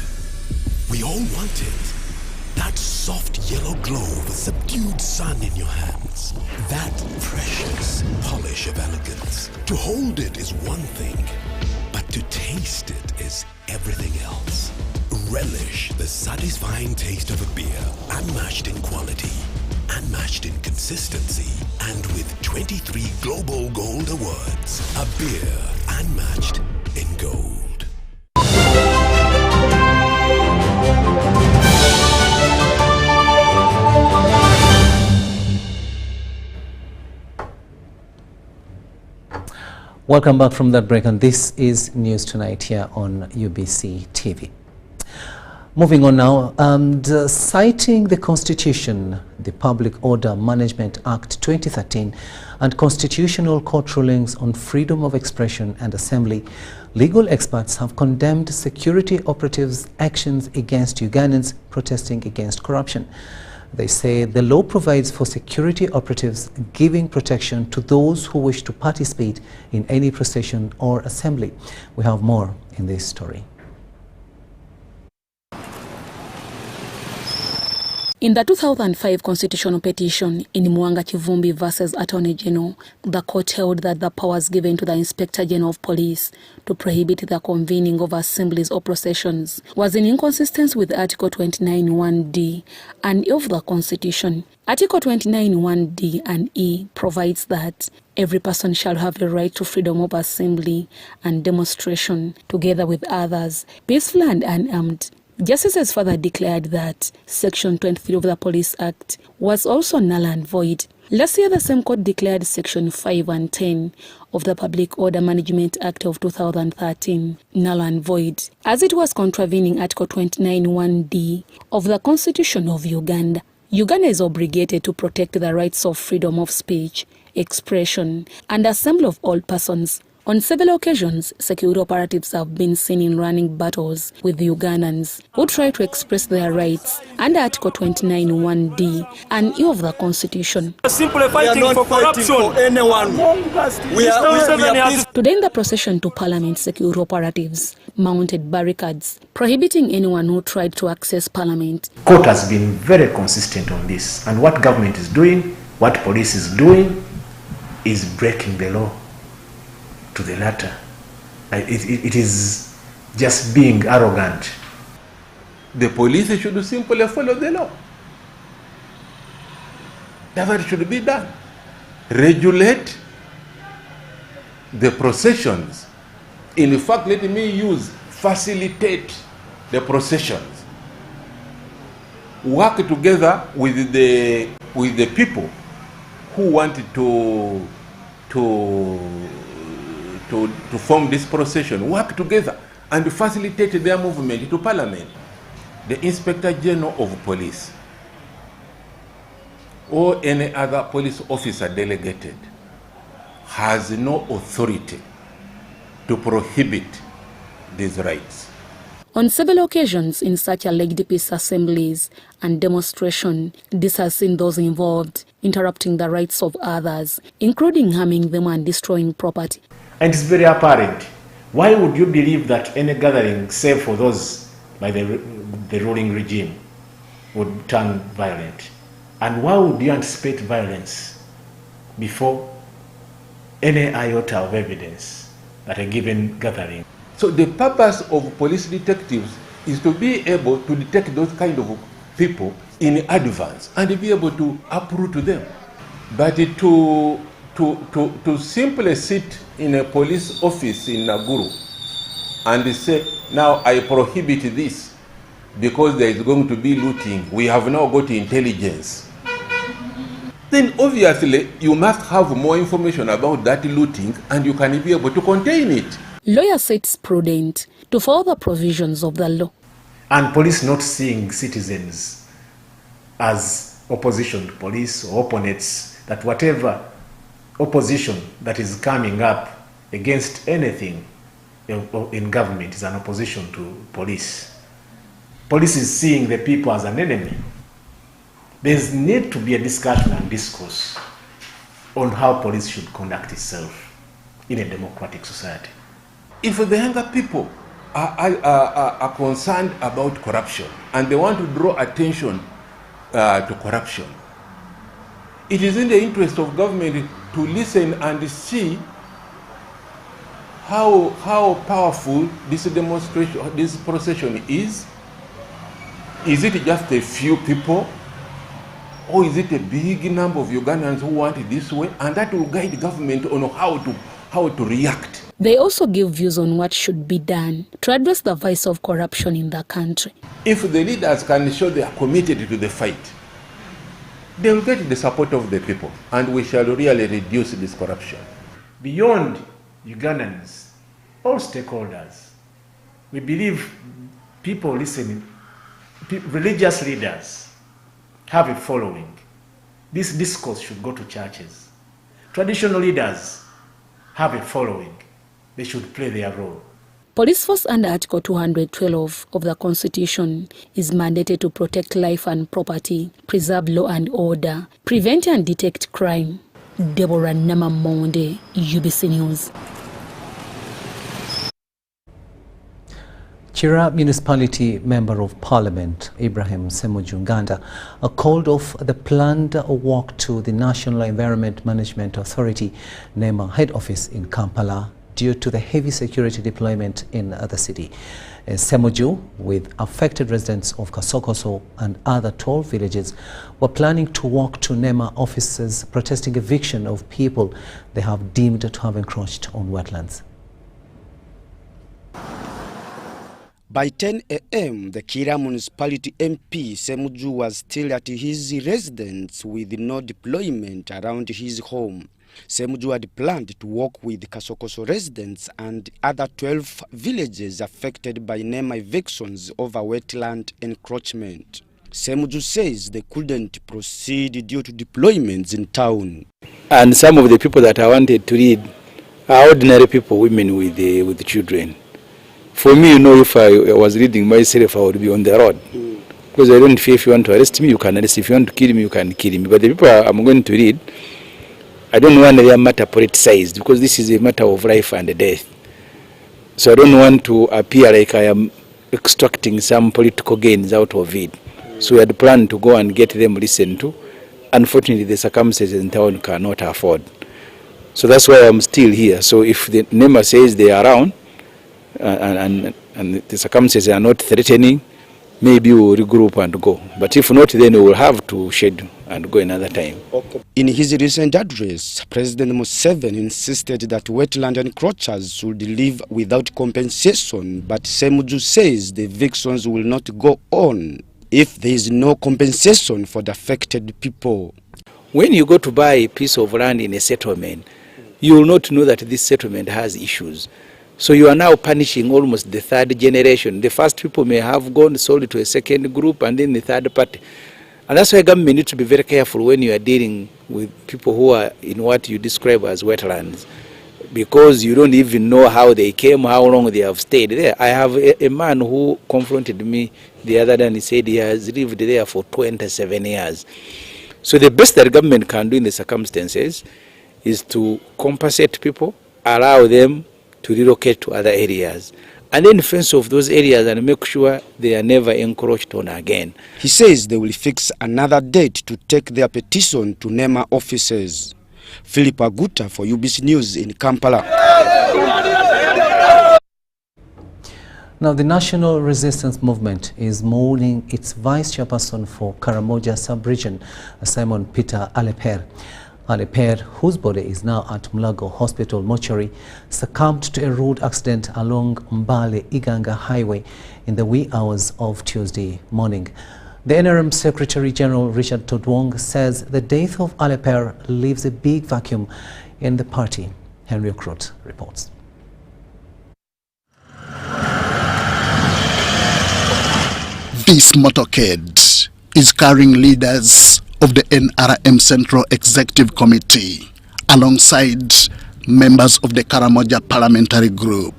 We all want it. That soft yellow glow of a subdued sun in your hands. That precious polish of elegance. To hold it is one thing, but to taste it is everything else. Relish the satisfying taste of a beer, unmatched in quality, unmatched in consistency, And with 23 Global Gold Awards, a beer unmatched in gold. Welcome back from that break, and this is News Tonight here on UBC TV. Moving on now, and citing the Constitution, the Public Order Management Act 2013, and constitutional court rulings on freedom of expression and assembly, legal experts have condemned security operatives' actions against Ugandans protesting against corruption. They say the law provides for security operatives giving protection to those who wish to participate in any procession or assembly. We have more in this story. In the 2005 constitutional petition in Mwanga Kivumbi versus Attorney General, the court held that the powers given to the Inspector General of Police to prohibit the convening of assemblies or processions was in inconsistency with Article 29(1)(d) and E of the Constitution. Article 29(1)(d) and E provides that every person shall have the right to freedom of assembly and demonstration, together with others, peaceful and unarmed. Justices further declared that Section 23 of the Police Act was also null and void. Last year, the same court declared Section 5 and 10 of the Public Order Management Act of 2013 null and void, as it was contravening Article 29(1)(d) of the Constitution of Uganda. Uganda is obligated to protect the rights of freedom of speech, expression, and assembly of all persons. On several occasions, security operatives have been seen in running battles with Ugandans who try to express their rights under Article 29(1)(d) and E of the Constitution. Simply fighting for corruption. For anyone. Today in the procession to Parliament, security operatives mounted barricades prohibiting anyone who tried to access Parliament. Court has been very consistent on this, and what government is doing, what police is doing, is breaking the law to the latter. It is just being arrogant. The police should simply follow the law. That's what should be done. Regulate the processions. In fact, let me use facilitate the processions. Work together with the people who want to form this procession, work together and facilitate their movement to Parliament. The Inspector General of Police or any other police officer delegated has no authority to prohibit these rights. On several occasions in such alleged peace assemblies and demonstration, this has seen those involved interrupting the rights of others, including harming them and destroying property. And it's very apparent. Why would you believe that any gathering, save for those by the ruling regime, would turn violent? And why would you anticipate violence before any iota of evidence at a given gathering? So the purpose of police detectives is to be able to detect those kind of people in advance and be able to uproot them. But to simply sit in a police office in Naguru and say, now I prohibit this because there is going to be looting, we have now got intelligence, then obviously you must have more information about that looting and you can be able to contain it. Lawyers say it's prudent to follow the provisions of the law. And police not seeing citizens as opposition to police or opponents, that whatever opposition that is coming up against anything in government is an opposition to police. Police is seeing the people as an enemy. There's need to be a discussion and discourse on how police should conduct itself in a democratic society. If the younger people are concerned about corruption and they want to draw attention to corruption, it is in the interest of government to listen and see how powerful this demonstration, this procession is. Is it just a few people or is it a big number of Ugandans who want it this way? And that will guide the government on how to react. They also give views on what should be done to address the vice of corruption in the country. If the leaders can show they are committed to the fight, they will get the support of the people, and we shall really reduce this corruption. Beyond Ugandans, all stakeholders, we believe people listening, religious leaders have a following. This discourse should go to churches. Traditional leaders have a following. They should play their role. Police force under Article 212 of the Constitution is mandated to protect life and property, preserve law and order, prevent and detect crime. Deborah Namamonde, UBC News. Chira Municipality Member of Parliament Ibrahim Ssemujju Nganda called off the planned walk to the National Environment Management Authority NEMA head office in Kampala due to the heavy security deployment in the city. Ssemujju, with affected residents of Kasokoso and other 12 villages, were planning to walk to NEMA offices protesting eviction of people they have deemed to have encroached on wetlands. By 10 a.m., the Kira Municipality MP Ssemujju was still at his residence with no deployment around his home. Ssemujju had planned to walk with Kasokoso residents and other 12 villages affected by NEMA evictions over wetland encroachment. Ssemujju says they couldn't proceed due to deployments in town. And some of the people that I wanted to read are ordinary people, women with children. For me, you know, if I was reading myself, I would be on the road. Because I don't fear if you want to arrest me, you can arrest. If you want to kill me, you can kill me. But the people I'm going to read, I don't want their matter politicized, because this is a matter of life and death. So I don't want to appear like I am extracting some political gains out of it. So we had planned to go and get them listened to. Unfortunately, the circumstances in town cannot afford. So that's why I'm still here. So if the NEMA says they are around, and the circumstances are not threatening, maybe we'll regroup and go. But if not, then we will have to schedule and go another time. Okay. In his recent address, President Museveni insisted that wetland encroachers should leave without compensation, but Ssemujju says the evictions will not go on if there is no compensation for the affected people. When you go to buy a piece of land in a settlement, you will not know that this settlement has issues. So you are now punishing almost the third generation. The first people may have gone sold to a second group and then the third party. And that's why government needs to be very careful when you are dealing with people who are in what you describe as wetlands, because you don't even know how they came, how long they have stayed there. I have a man who confronted me the other day and he said he has lived there for 27 years. So the best that government can do in the circumstances is to compensate people, allow them to relocate to other areas, and then fence off those areas and make sure they are never encroached on again. He says they will fix another date to take their petition to NEMA offices. Philip Aguta for UBC News in Kampala. Now, the National Resistance Movement is mourning its vice chairperson for Karamoja sub-region, Simon Peter Aleper. Aleper, whose body is now at Mulago Hospital mortuary, succumbed to a road accident along Mbale-Iganga Highway in the wee hours of Tuesday morning. The NRM Secretary General Richard Todwong says the death of Aleper leaves a big vacuum in the party. Henry Okrot reports. This motorcade is carrying leaders of the NRM Central Executive Committee alongside members of the Karamoja Parliamentary Group.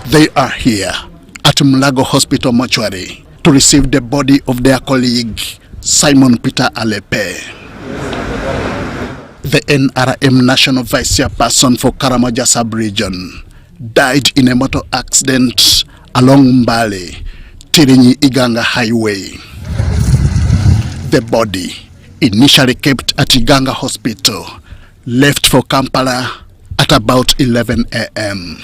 They are here at Mulago Hospital mortuary to receive the body of their colleague Simon Peter Aleper. The NRM National Vice Chairperson for Karamoja Sub-Region died in a motor accident along Mbale-Iganga Highway. The body, initially kept at Iganga Hospital, left for Kampala at about 11 a.m.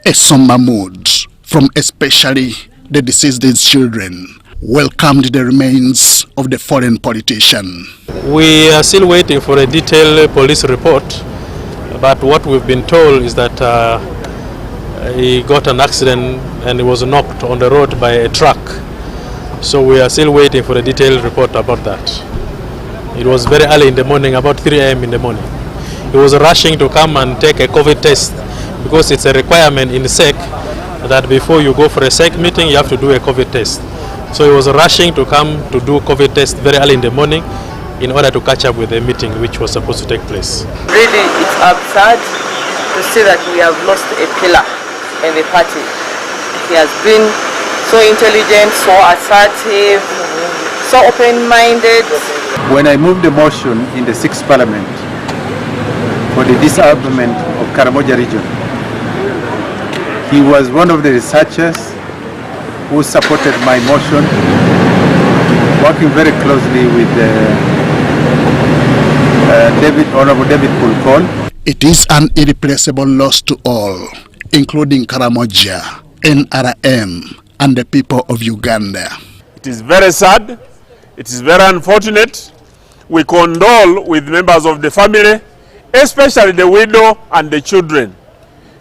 A somber mood from especially the deceased's children welcomed the remains of the fallen politician. We are still waiting for a detailed police report, but what we've been told is that he got an accident and he was knocked on the road by a truck. So we are still waiting for a detailed report about that. It was very early in the morning, about 3 a.m. in the morning. He was rushing to come and take a COVID test because it's a requirement in SEC that before you go for a SEC meeting, you have to do a COVID test. So he was rushing to come to do COVID test very early in the morning in order to catch up with the meeting which was supposed to take place. Really, it's absurd to see that we have lost a pillar in the party. He has been so intelligent, so assertive, so open-minded. When I moved the motion in the 6th Parliament for the disarmament of Karamoja region, he was one of the researchers who supported my motion, working very closely with Honorable David Pulkon. It is an irreplaceable loss to all, including Karamoja, NRM, and the people of Uganda. It is very sad. It is very unfortunate. We condole with members of the family, especially the widow and the children,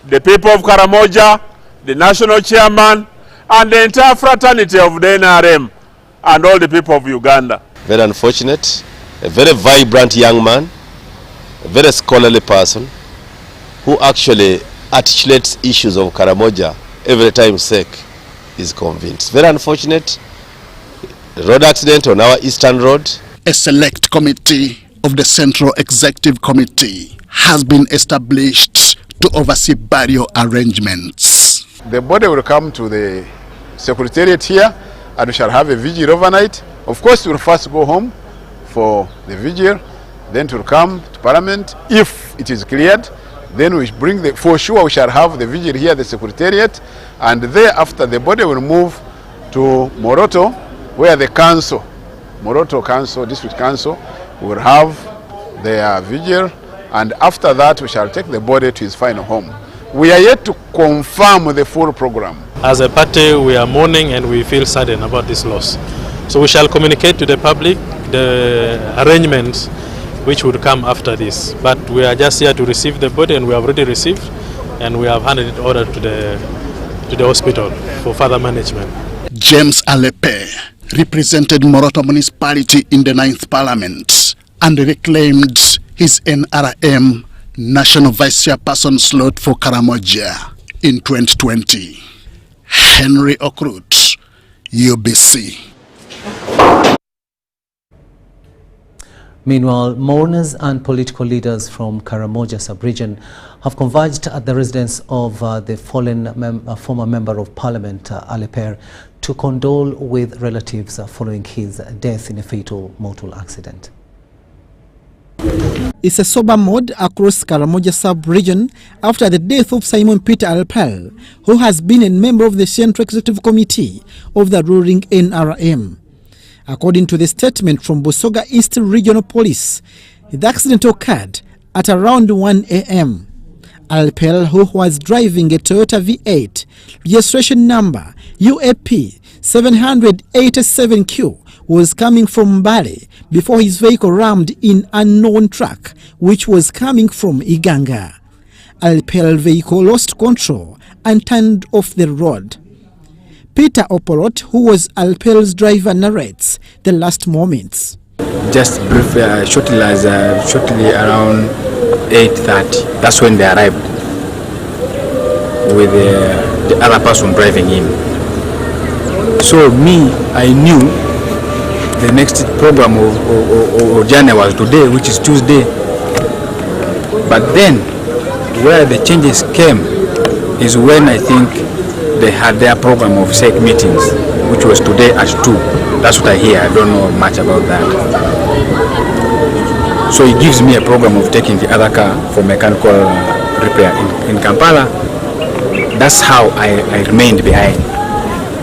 the people of Karamoja, the national chairman, and the entire fraternity of the NRM, and all the people of Uganda. Very unfortunate. A very vibrant young man, a very scholarly person, who actually articulates issues of Karamoja every time SEC is convinced. Very unfortunate. Road accident on our Eastern Road. A select committee of the Central Executive Committee has been established to oversee burial arrangements. The body will come to the Secretariat here and we shall have a vigil overnight. Of course, we will first go home for the vigil, then to come to Parliament. If it is cleared, then we bring for sure we shall have the vigil here at the Secretariat, and thereafter the body will move to Moroto, where the council, Moroto Council, District Council, will have their vigil, and after that we shall take the body to his final home. We are yet to confirm the full program. As a party, we are mourning and we feel saddened about this loss. So we shall communicate to the public the arrangements which would come after this. But we are just here to receive the body, and we have already received, and we have handed it over to the hospital for further management. James Alepe represented Moroto municipality in the 9th Parliament and reclaimed his NRM National Vice Chairperson slot for Karamoja in 2020. Henry Okrut, UBC. Meanwhile, mourners and political leaders from Karamoja sub-region have converged at the residence of the fallen former Member of Parliament, Aleper, to condole with relatives following his death in a fatal motor accident. It's a sober mood across Karamoja sub-region after the death of Simon Peter Alpel, who has been a member of the Central Executive Committee of the ruling NRM. According to the statement from Busoga East Regional Police, the accident occurred at around 1 a.m. Alpel, who was driving a Toyota V8, registration number UAP 787Q, was coming from Mbale before his vehicle rammed in unknown truck which was coming from Iganga. Alpel vehicle lost control and turned off the road. Peter Opolot, who was Alpel's driver, narrates the last moments. Just briefly, shortly around 8:30, that's when they arrived with the other person driving in. So me, I knew the next program of journey was today, which is Tuesday. But then, where the changes came is when I think they had their program of SEC meetings, which was today at 2. That's what I hear. I don't know much about that. So it gives me a program of taking the other car for mechanical repair in Kampala. That's how I remained behind.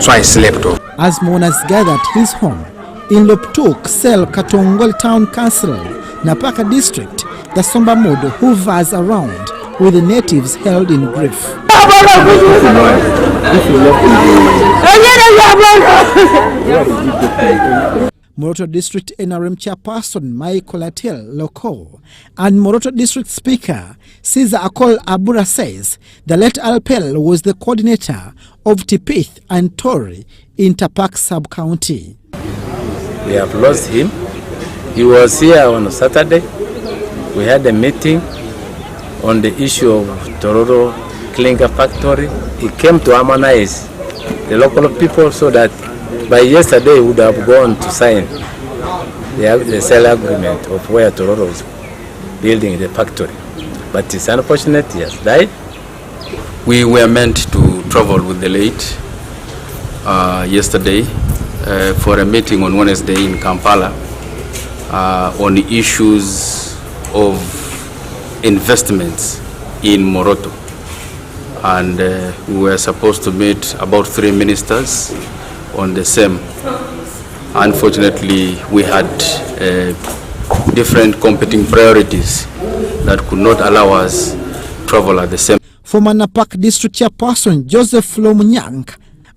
So I slept off. As mourners gathered at his home in Loptuk, Sel, Katongol Town Council, Napaka District, the somber mood hovers around with the natives held in grief. Moroto District NRM Chairperson Michael Atel Loko and Moroto District Speaker Caesar Akol Abura says the late Alpel was the coordinator of Tipith and Tori in Tapak sub-county. We have lost him. He was here on Saturday. We had a meeting on the issue of Tororo Clinker Factory. He came to harmonize the local people so that by yesterday we would have gone to sign the sale agreement of where Tororo is building the factory. But it's unfortunate he has died. We were meant to travel with the late yesterday for a meeting on Wednesday in Kampala on the issues of investments in Moroto. And we were supposed to meet about 3 ministers on the same. Unfortunately, we had different competing priorities that could not allow us to travel at the same. Former Napak District Chairperson Joseph Lomunyang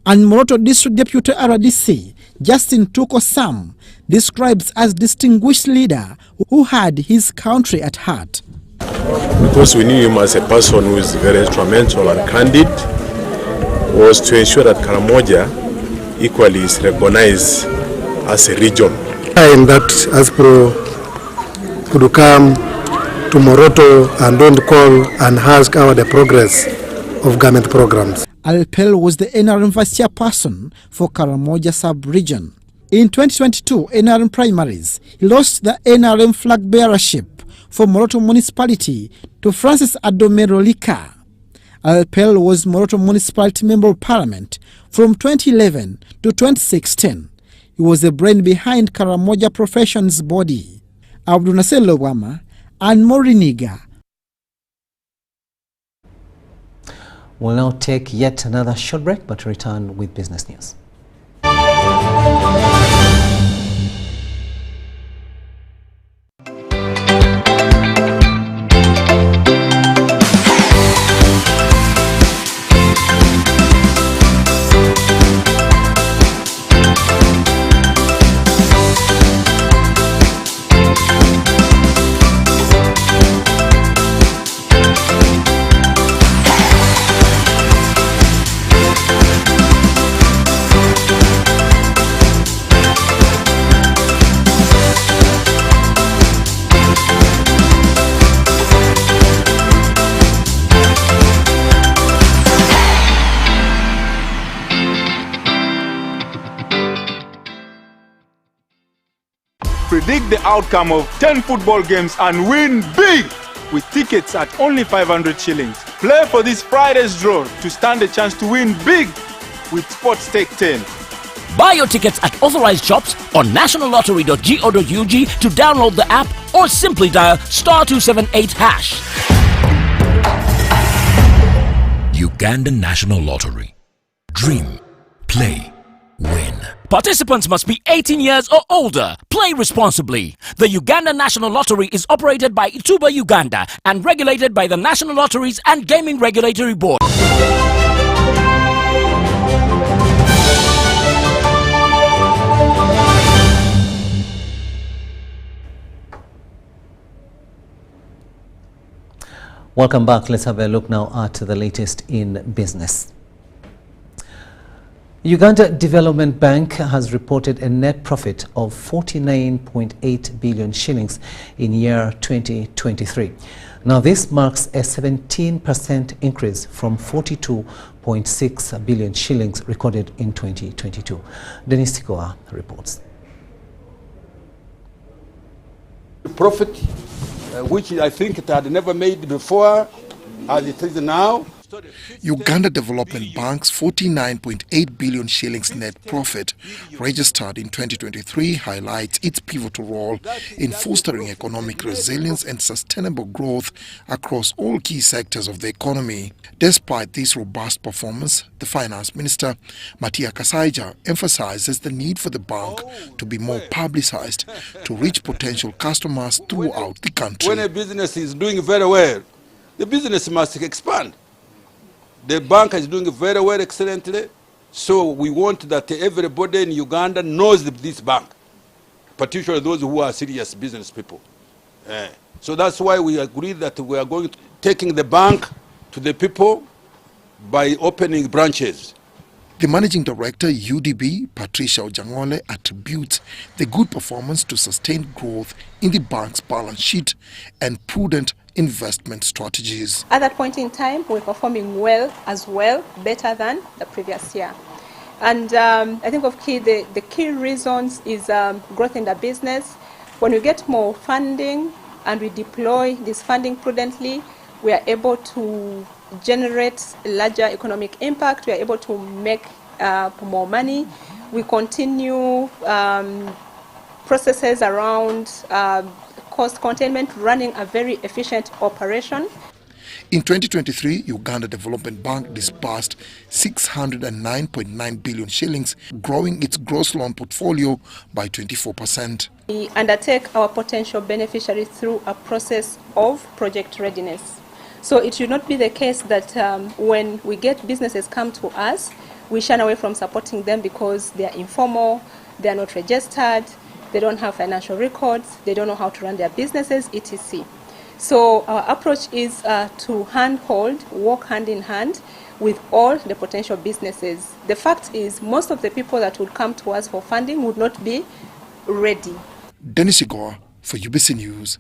and Moroto District Deputy RDC Justin Tuko Sam describes as distinguished leader who had his country at heart. Because we knew him as a person who is very instrumental and candid, was to ensure that Karamoja equally is recognized as a region. And that Aspro could come to Moroto and don't call and ask about the progress of government programs. Alpel was the NRM Vice Chairperson for Karamoja sub-region. In 2022 NRM primaries, he lost the NRM flag bearership for Moroto municipality to Francis Adomero Lika. Alpel was Moroto municipality member of parliament from 2011 to 2016. He was the brain behind Karamoja Professions Body. Abdunasel Lowama and Moriniga. We'll now take yet another short break, but return with business news. Predict the outcome of 10 football games and win big with tickets at only 500 shillings. Play for this Friday's draw to stand a chance to win big with Sports Stake 10. Buy your tickets at authorized shops on nationallottery.go.ug to download the app or simply dial *278#. Ugandan National Lottery. Dream, play, win. Participants must be 18 years or older. Play responsibly. The Uganda National Lottery is operated by Ituba Uganda and regulated by the National Lotteries and Gaming Regulatory Board. Welcome back. Let's have a look now at the latest in business. Uganda Development Bank has reported a net profit of 49.8 billion shillings in year 2023. Now this marks a 17% increase from 42.6 billion shillings recorded in 2022. Dennis Tikoa reports. Profit, which I think it had never made before, as it is now. Uganda Development Bank's 49.8 billion shillings net profit registered in 2023 highlights its pivotal role in fostering economic resilience and sustainable growth across all key sectors of the economy. Despite this robust performance, the Finance Minister, Matia Kasaija, emphasizes the need for the bank to be more publicized to reach potential customers throughout the country. When a business is doing very well, the business must expand. The bank is doing very well, excellently. So we want that everybody in Uganda knows this bank, particularly those who are serious business people. So that's why we agreed that we are going to taking the bank to the people by opening branches. The Managing Director, UDB, Patricia Ojangole, attributes the good performance to sustained growth in the bank's balance sheet and prudent investment strategies. At that point in time, we're performing well, better than the previous year. And I think the key reasons is growth in the business. When we get more funding and we deploy this funding prudently, we are able to generate a larger economic impact. We are able to make more money. We continue processes around cost containment, running a very efficient operation. In 2023, Uganda Development Bank disbursed 609.9 billion shillings, growing its gross loan portfolio by 24%. We undertake our potential beneficiaries through a process of project readiness. So it should not be the case that when we get businesses come to us, we shun away from supporting them because they are informal, they are not registered, they don't have financial records, they don't know how to run their businesses, etc. So our approach is to handhold, walk hand in hand with all the potential businesses. The fact is, most of the people that would come to us for funding would not be ready. Dennis Igor for UBC News.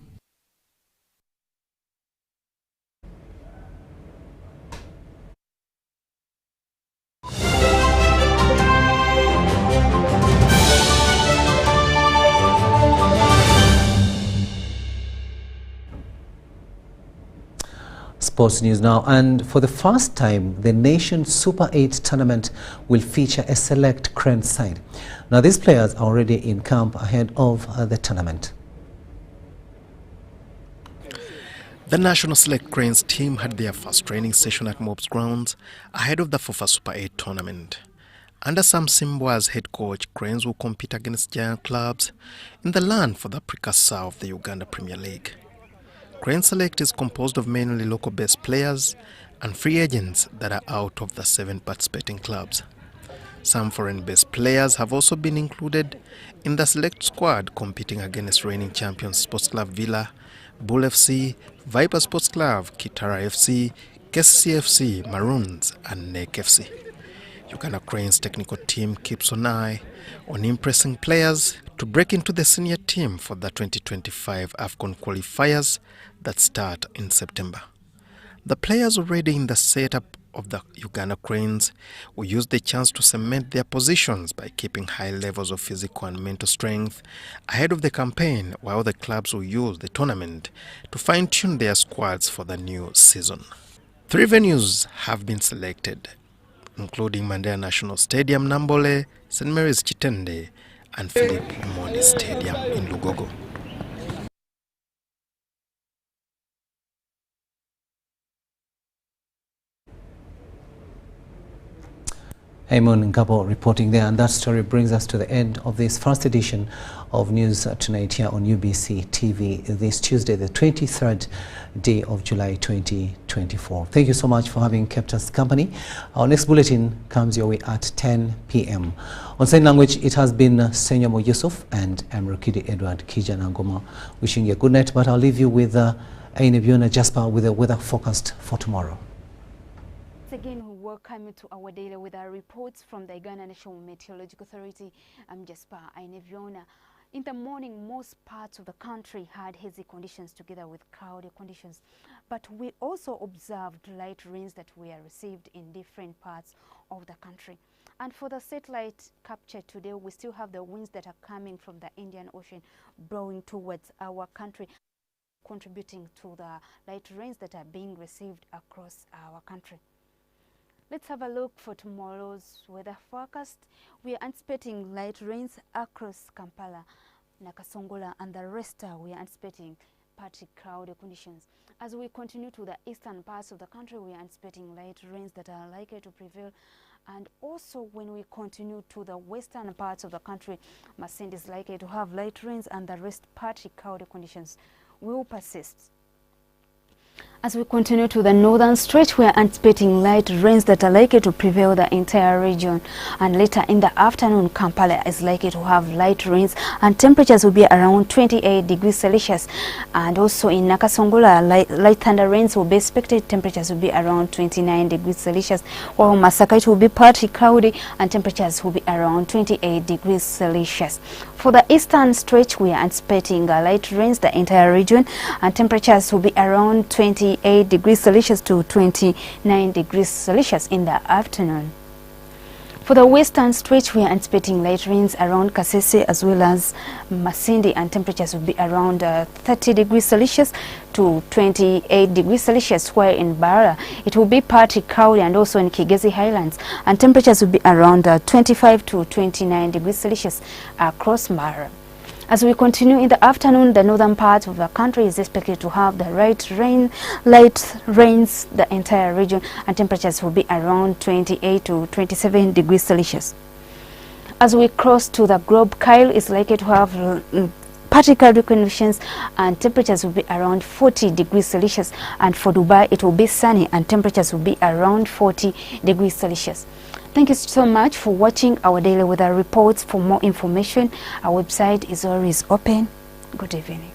Sports news now, and for the first time, the Nation Super 8 tournament will feature a select Cranes side. Now, these players are already in camp ahead of the tournament. The National Select Cranes team had their first training session at Mobs Grounds ahead of the FUFA Super 8 tournament. Under Sam Simbo as head coach, Cranes will compete against giant clubs in the land for the precursor of the Uganda Premier League. Crane Select is composed of mainly local-based players and free agents that are out of the 7 participating clubs. Some foreign-based players have also been included in the select squad competing against reigning champions Sports Club Villa, Bull FC, Viper Sports Club, Kitara FC, KCC FC, Maroons and NEC FC. Uganda Cranes technical team keeps an eye on impressing players to break into the senior team for the 2025 AFCON qualifiers that start in September. The players already in the setup of the Uganda Cranes will use the chance to cement their positions by keeping high levels of physical and mental strength ahead of the campaign, while the clubs will use the tournament to fine-tune their squads for the new season. 3 venues have been selected, including Mandela National Stadium, Nambole, St. Mary's Chitende, and Philip Omondi Stadium in Lugogo. Eamon Ngabo reporting there, and that story brings us to the end of this first edition of News Tonight here on UBC TV this Tuesday, the 23rd day of July 2024. Thank you so much for having kept us company. Our next bulletin comes your way at 10 p.m. On sign language, it has been Senyamo Yusuf and I'm Rukidi Edward Kijanangoma wishing you a good night, but I'll leave you with Ainebiona Jasper with the weather forecast for tomorrow. Again, we welcome you to our daily weather reports from the Uganda National Meteorological Authority. I'm Jasper Aineviona. In the morning, most parts of the country had hazy conditions together with cloudy conditions, but we also observed light rains that were received in different parts of the country. And for the satellite capture today, we still have the winds that are coming from the Indian Ocean blowing towards our country, contributing to the light rains that are being received across our country. Let's have a look for tomorrow's weather forecast. We are anticipating light rains across Kampala, Nakasongola, and the rest we are anticipating partly cloudy conditions. As we continue to the eastern parts of the country, we are anticipating light rains that are likely to prevail. And also when we continue to the western parts of the country, Masindi is likely to have light rains and the rest partly cloudy conditions will persist. As we continue to the northern stretch, we are anticipating light rains that are likely to prevail the entire region. And later in the afternoon, Kampala is likely to have light rains and temperatures will be around 28 degrees Celsius. And also in Nakasongola, light thunder rains will be expected. Temperatures will be around 29 degrees Celsius. While Masaka, it will be partly cloudy and temperatures will be around 28 degrees Celsius. For the eastern stretch, we are anticipating light rains the entire region and temperatures will be around 28 degrees Celsius to 29 degrees Celsius in the afternoon. For the western stretch, we are anticipating light rains around Kasese as well as Masindi, and temperatures will be around 30 degrees Celsius to 28 degrees Celsius, while in Barra it will be partly cloudy, and also in Kigezi Highlands, and temperatures will be around 25 to 29 degrees Celsius across Barra. As we continue in the afternoon, the northern part of the country is expected to have the light rains the entire region, and temperatures will be around 28 to 27 degrees Celsius. As we cross to the globe, Kyle is likely to have partly cloudy conditions and temperatures will be around 40 degrees Celsius, and for Dubai it will be sunny and temperatures will be around 40 degrees Celsius. Thank you so much for watching our daily weather reports. For more information, our website is always open. Good evening.